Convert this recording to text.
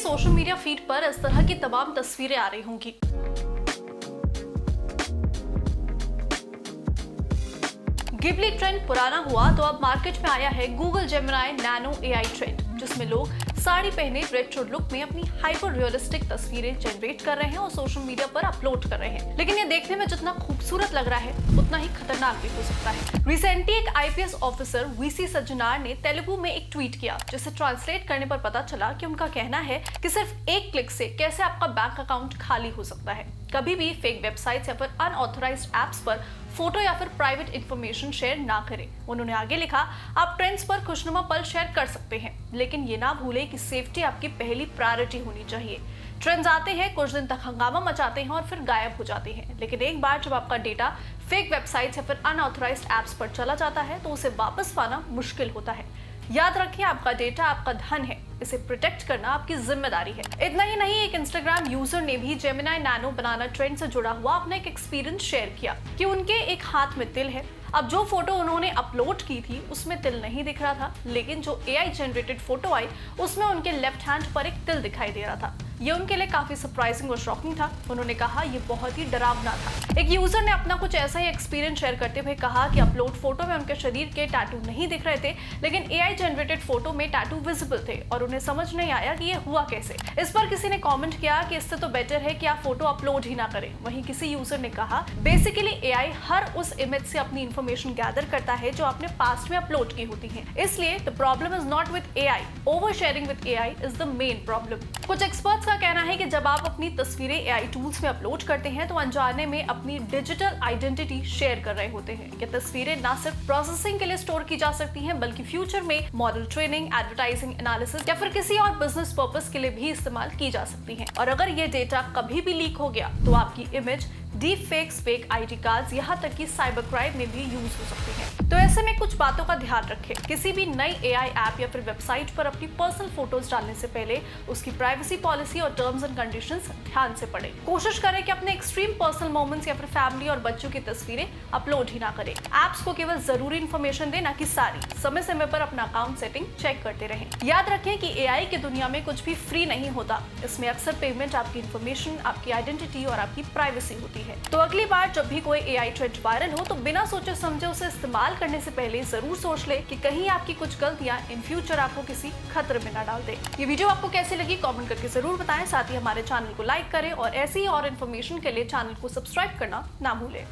Social media feed पर इस तरह की तमाम तस्वीरें आ रही होंगी। गिबली ट्रेंड पुराना हुआ तो अब मार्केट में आया है Google Gemini nano AI trend, जिसमें लोग साड़ी पहने रेट्रो लुक में अपनी हाइपर रियलिस्टिक तस्वीरें जनरेट कर रहे हैं और सोशल मीडिया पर अपलोड कर रहे हैं। लेकिन ये देखने में जितना खूबसूरत लग रहा है उतना ही खतरनाक भी हो सकता है। रिसेंटली एक आईपीएस ऑफिसर वीसी सज्जनार ने तेलुगु में एक ट्वीट किया, जिसे ट्रांसलेट करने पर पता चला कि उनका कहना है कि सिर्फ एक क्लिक से कैसे आपका बैंक अकाउंट खाली हो सकता है। कभी भी फेक वेबसाइट्स या फिर अनऑथराइज्ड एप्स पर फोटो या फिर प्राइवेट इंफॉर्मेशन शेयर ना करें। उन्होंने आगे लिखा, आप ट्रेंड्स पर खुशनुमा पल शेयर कर सकते हैं, लेकिन ये ना भूलें कि सेफ्टी आपकी पहली प्रायोरिटी होनी चाहिए। ट्रेंड्स आते हैं, कुछ दिन तक हंगामा मचाते हैं और फिर गायब हो जाते हैं, लेकिन एक बार जब आपका डेटा फेक वेबसाइट्स या फिर अनऑथराइज्ड एप्स पर चला जाता है तो उसे वापस पाना मुश्किल होता है। याद रखिए, आपका डेटा आपका धन है, इसे प्रोटेक्ट करना आपकी जिम्मेदारी है। इतना ही नहीं, एक इंस्टाग्राम यूजर ने भी जेमिनी नैनो बनाना ट्रेंड से जुड़ा हुआ अपना एक एक्सपीरियंस शेयर किया कि उनके एक हाथ में तिल है। अब जो फोटो उन्होंने अपलोड की थी उसमें तिल नहीं दिख रहा था, लेकिन जो एआई जनरेटेड फोटो आई उसमें उनके लेफ्ट हैंड पर एक तिल दिखाई दे रहा था। ये उनके लिए काफी सरप्राइजिंग और शॉकिंग था। उन्होंने कहा, ये बहुत ही डरावना था। एक यूजर ने अपना कुछ ऐसा ही एक्सपीरियंस शेयर करते हुए कहा कि अपलोड फोटो में उनके शरीर के टैटू नहीं दिख रहे थे, लेकिन एआई जनरेटेड फोटो में टैटू विजिबल थे और उन्हें समझ नहीं आया कि ये हुआ कैसे। इस पर किसी ने कमेंट किया कि इससे तो बेटर है कि आप फोटो अपलोड ही ना करें। वहीं किसी यूजर ने कहा, बेसिकली एआई हर उस इमेज से अपनी इंफॉर्मेशन गैदर करता है जो आपने पास्ट में अपलोड की होती है, इसलिए the problem is not with AI, over sharing with AI is the main problem. कुछ एक्सपर्ट्स का कहना है कि जब आप अपनी तस्वीरें एआई टूल्स में अपलोड करते हैं तो अनजाने में अपनी डिजिटल आइडेंटिटी शेयर कर रहे होते हैं। ये तस्वीरें ना सिर्फ प्रोसेसिंग के लिए स्टोर की जा सकती हैं, बल्कि फ्यूचर में मॉडल ट्रेनिंग, एडवर्टाइजिंग एनालिसिस या फिर किसी और बिजनेस पर्पस के लिए भी इस्तेमाल की जा सकती हैं। और अगर ये डेटा कभी भी लीक हो गया तो आपकी image, deep fakes, fake ID cards, यहाँ तक कि साइबर क्राइम में भी यूज हो सकती है। तो ऐसे में कुछ बातों का ध्यान रखें। किसी भी नई एआई ऐप या फिर वेबसाइट पर अपनी पर्सनल फोटोज डालने से पहले उसकी प्राइवेसी पॉलिसी और टर्म्स एंड कंडीशंस ध्यान से पढ़ें। कोशिश करें कि अपने एक्सट्रीम पर्सनल मोमेंट्स या फिर फैमिली और बच्चों की तस्वीरें अपलोड ही ना करें। ऐप्स को केवल जरूरी इंफॉर्मेशन दें, ना कि सारी। समय समय पर अपना अकाउंट सेटिंग चेक करते रहें। याद रखें कि एआई की दुनिया में कुछ भी फ्री नहीं होता। इसमें अक्सर पेमेंट आपकी इंफॉर्मेशन, आपकी आइडेंटिटी और आपकी प्राइवेसी होती है। तो अगली बार जब भी कोई एआई ट्रेंड वायरल हो तो बिना सोचे समझे उसे इस्तेमाल करने से पहले जरूर सोच ले कि कहीं आपकी कुछ गलतियां इन फ्यूचर आपको किसी खतरे में ना डाल दे। ये वीडियो आपको कैसी लगी कमेंट करके जरूर बताएं। साथ ही हमारे चैनल को लाइक करें और ऐसी ही और इन्फॉर्मेशन के लिए चैनल को सब्सक्राइब करना ना भूलें।